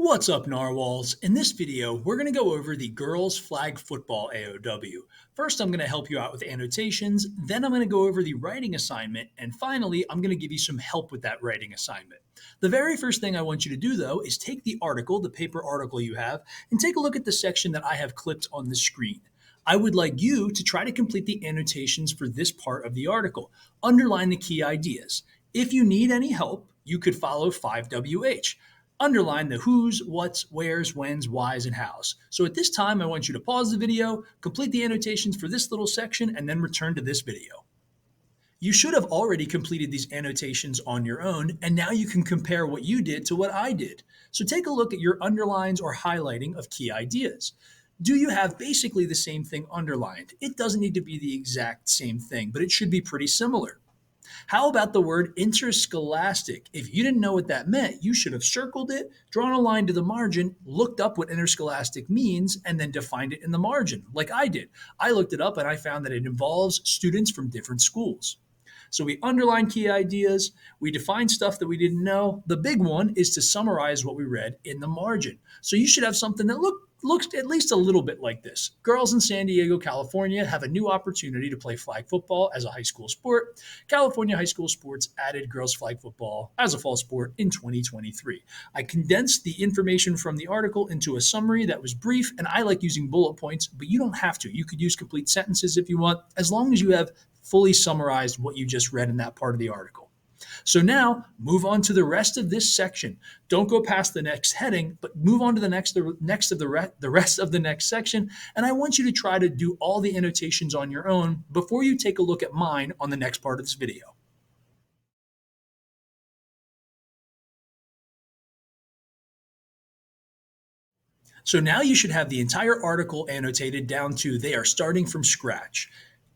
What's up, Narwhals? In this video, we're going to go over the girls flag football AOW. First, I'm going to help you out with annotations, then I'm going to go over the writing assignment, and finally, I'm going to give you some help with that writing assignment. The very first thing I want you to do, though, is take the article, the paper article you have, and take a look at the section that I have clipped on the screen. I would like you to try to complete the annotations for this part of the article. Underline the key ideas. If you need any help, you could follow 5WH. Underline the who's, what's, where's, when's, why's, and how's. So at this time, I want you to pause the video, complete the annotations for this little section, and then return to this video. You should have already completed these annotations on your own, and now you can compare what you did to what I did. So take a look at your underlines or highlighting of key ideas. Do you have basically the same thing underlined? It doesn't need to be the exact same thing, but it should be pretty similar. How about the word interscholastic? If you didn't know what that meant, you should have circled it, drawn a line to the margin, looked up what interscholastic means, and then defined it in the margin, like I did. I looked it up and I found that it involves students from different schools. So we underline key ideas, we define stuff that we didn't know. The big one is to summarize what we read in the margin. So you should have something that looks at least a little bit like this. Girls in San Diego, California have a new opportunity to play flag football as a high school sport. California high school sports added girls flag football as a fall sport in 2023. I condensed the information from the article into a summary that was brief, and I like using bullet points, but you don't have to. You could use complete sentences if you want, as long as you have fully summarized what you just read in that part of the article. So now move on to the rest of this section. Don't go past the next heading, but move on to the rest of the next section. And I want you to try to do all the annotations on your own before you take a look at mine on the next part of this video. So now you should have the entire article annotated down to they are starting from scratch.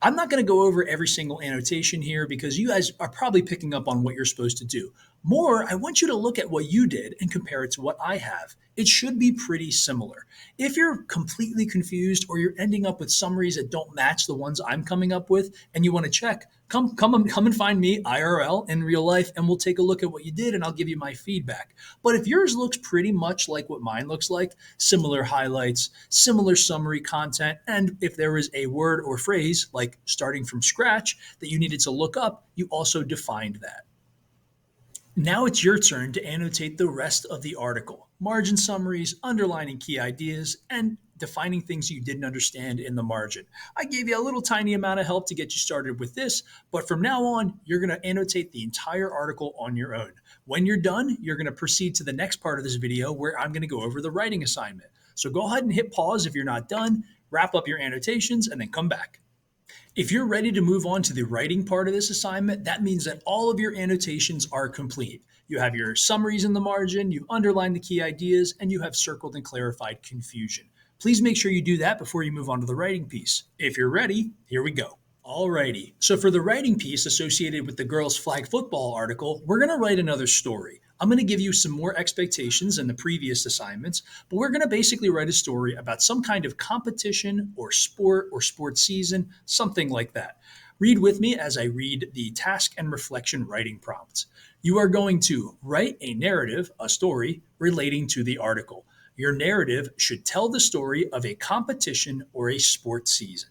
I'm not going to go over every single annotation here because you guys are probably picking up on what you're supposed to do. More, I want you to look at what you did and compare it to what I have. It should be pretty similar. If you're completely confused or you're ending up with summaries that don't match the ones I'm coming up with and you want to check, come and find me IRL in real life and we'll take a look at what you did and I'll give you my feedback. But if yours looks pretty much like what mine looks like, similar highlights, similar summary content, and if there was a word or phrase like starting from scratch that you needed to look up, you also defined that. Now it's your turn to annotate the rest of the article. Margin summaries, underlining key ideas, and defining things you didn't understand in the margin. I gave you a little tiny amount of help to get you started with this, but from now on, you're going to annotate the entire article on your own. When you're done, you're going to proceed to the next part of this video where I'm going to go over the writing assignment. So go ahead and hit pause if you're not done, wrap up your annotations, and then come back. If you're ready to move on to the writing part of this assignment, that means that all of your annotations are complete. You have your summaries in the margin, you've underlined the key ideas, and you have circled and clarified confusion. Please make sure you do that before you move on to the writing piece. If you're ready, here we go. Alrighty, so for the writing piece associated with the girls flag football article, we're going to write another story. I'm going to give you some more expectations than the previous assignments, but we're going to basically write a story about some kind of competition or sports season, something like that. Read with me as I read the task and reflection writing prompts. You are going to write a narrative, a story, relating to the article. Your narrative should tell the story of a competition or a sports season.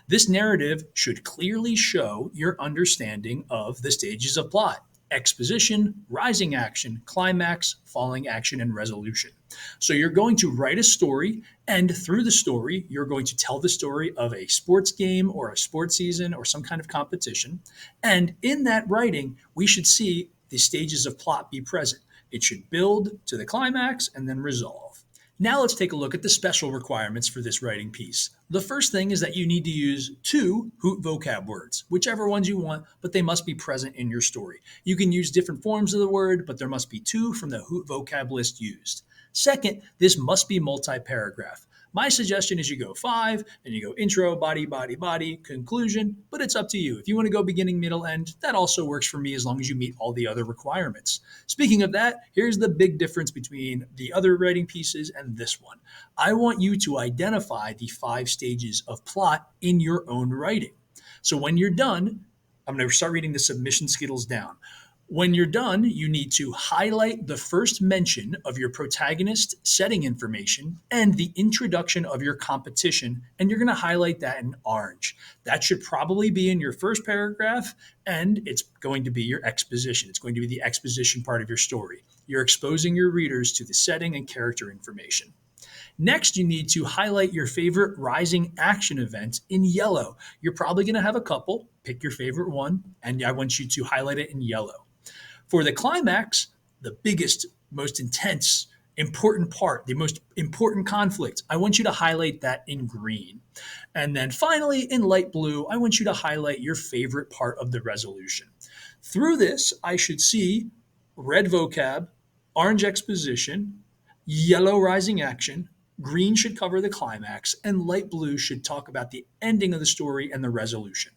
This narrative should clearly show your understanding of the stages of plot: exposition, rising action, climax, falling action, and resolution. So you're going to write a story, and through the story, you're going to tell the story of a sports game or a sports season or some kind of competition. And in that writing, we should see the stages of plot be present. It should build to the climax and then resolve. Now let's take a look at the special requirements for this writing piece. The first thing is that you need to use 2 hoot vocab words, whichever ones you want, but they must be present in your story. You can use different forms of the word, but there must be 2 from the hoot vocab list used. Second, this must be multi-paragraph. My suggestion is you go 5, then you go intro, body, body, body, conclusion, but it's up to you. If you want to go beginning, middle, end, that also works for me as long as you meet all the other requirements. Speaking of that, here's the big difference between the other writing pieces and this one. I want you to identify the 5 stages of plot in your own writing. So when you're done, I'm going to start reading the submission skittles down. When you're done, you need to highlight the first mention of your protagonist setting information and the introduction of your competition, and you're going to highlight that in orange. That should probably be in your first paragraph, and it's going to be your exposition. It's going to be the exposition part of your story. You're exposing your readers to the setting and character information. Next, you need to highlight your favorite rising action event in yellow. You're probably going to have a couple. Pick your favorite one, and I want you to highlight it in yellow. For the climax, the biggest, most intense, important part, the most important conflict, I want you to highlight that in green. And then finally, in light blue, I want you to highlight your favorite part of the resolution. Through this, I should see red vocab, orange exposition, yellow rising action, green should cover the climax, and light blue should talk about the ending of the story and the resolution.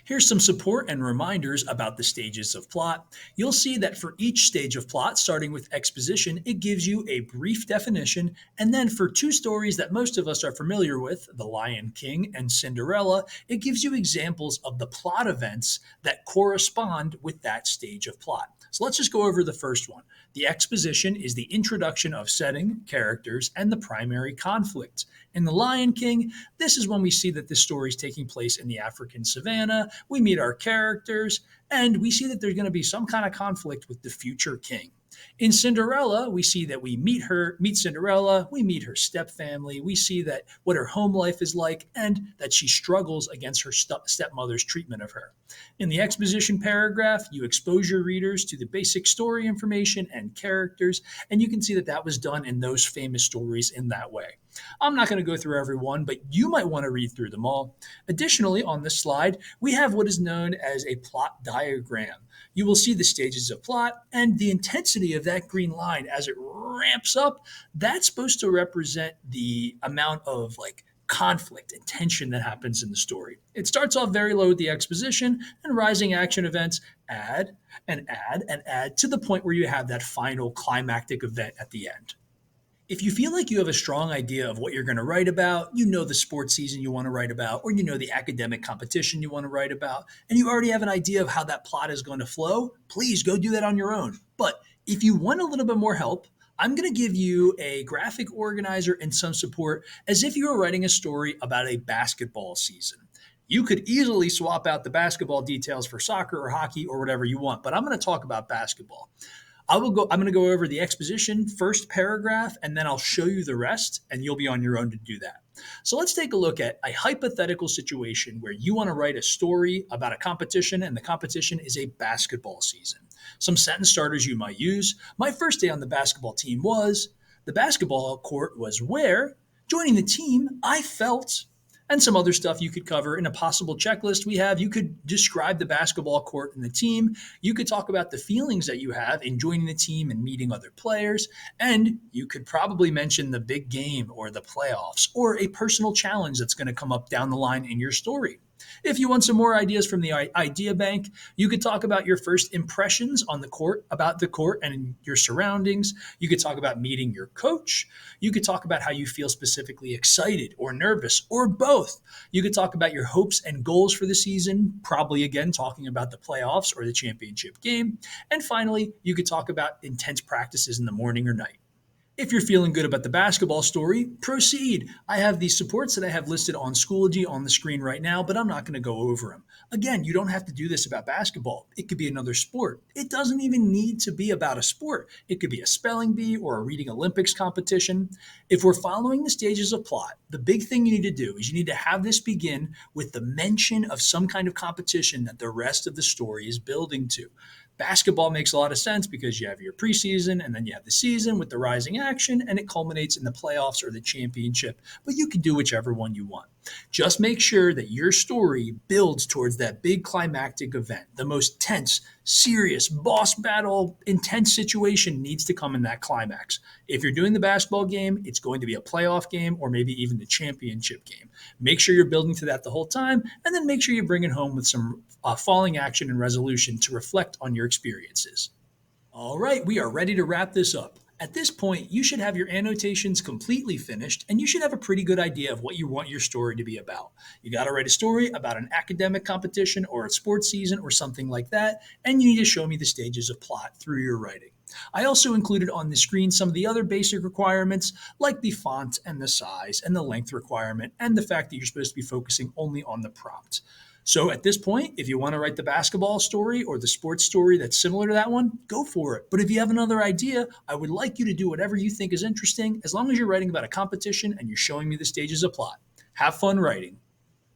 Here's some support and reminders about the stages of plot. You'll see that for each stage of plot, starting with exposition, it gives you a brief definition, and then for two stories that most of us are familiar with, The Lion King and Cinderella, it gives you examples of the plot events that correspond with that stage of plot. So let's just go over the first one. The exposition is the introduction of setting, characters, and the primary conflict. In The Lion King, this is when we see that this story is taking place in the African savannah. We meet our characters, and we see that there's going to be some kind of conflict with the future king. In Cinderella, we see that we meet Cinderella, we meet her stepfamily, we see that what her home life is like, and that she struggles against her stepmother's treatment of her. In the exposition paragraph, you expose your readers to the basic story information and characters, and you can see that that was done in those famous stories in that way. I'm not going to go through every one, but you might want to read through them all. Additionally, on this slide, we have what is known as a plot diagram. You will see the stages of plot and the intensity of that green line as it ramps up. That's supposed to represent the amount of conflict and tension that happens in the story. It starts off very low with the exposition, and rising action events add and add and add to the point where you have that final climactic event at the end. If you feel like you have a strong idea of what you're going to write about, you know the sports season you want to write about, or you know the academic competition you want to write about, and you already have an idea of how that plot is going to flow, please go do that on your own. But if you want a little bit more help, I'm going to give you a graphic organizer and some support as if you were writing a story about a basketball season. You could easily swap out the basketball details for soccer or hockey or whatever you want, but I'm going to talk about basketball. I'm going to go over the exposition, first paragraph, and then I'll show you the rest, and you'll be on your own to do that. So let's take a look at a hypothetical situation where you want to write a story about a competition, and the competition is a basketball season. Some sentence starters you might use. My first day on the basketball team was, the basketball court was where, joining the team, I felt, and some other stuff you could cover in a possible checklist we have. You could describe the basketball court and the team. You could talk about the feelings that you have in joining the team and meeting other players. And you could probably mention the big game or the playoffs or a personal challenge that's going to come up down the line in your story. If you want some more ideas from the idea bank, you could talk about your first impressions on the court, about the court and your surroundings. You could talk about meeting your coach. You could talk about how you feel specifically excited or nervous or both. You could talk about your hopes and goals for the season, probably again talking about the playoffs or the championship game. And finally, you could talk about intense practices in the morning or night. If you're feeling good about the basketball story, proceed. I have these supports that I have listed on Schoology on the screen right now, but I'm not going to go over them. Again, you don't have to do this about basketball. It could be another sport. It doesn't even need to be about a sport. It could be a spelling bee or a reading Olympics competition. If we're following the stages of plot, the big thing you need to do is you need to have this begin with the mention of some kind of competition that the rest of the story is building to. Basketball makes a lot of sense because you have your preseason and then you have the season with the rising action and it culminates in the playoffs or the championship, but you can do whichever one you want. Just make sure that your story builds towards that big climactic event. The most tense, serious, boss battle, intense situation needs to come in that climax. If you're doing the basketball game, it's going to be a playoff game or maybe even the championship game. Make sure you're building to that the whole time, and then make sure you bring it home with some falling action and resolution to reflect on your experiences. All right, we are ready to wrap this up. At this point, you should have your annotations completely finished and you should have a pretty good idea of what you want your story to be about. You got to write a story about an academic competition or a sports season or something like that, and you need to show me the stages of plot through your writing. I also included on the screen some of the other basic requirements, like the font and the size and the length requirement, and the fact that you're supposed to be focusing only on the prompt. So at this point, if you want to write the basketball story or the sports story that's similar to that one, go for it. But if you have another idea, I would like you to do whatever you think is interesting, as long as you're writing about a competition and you're showing me the stages of plot. Have fun writing.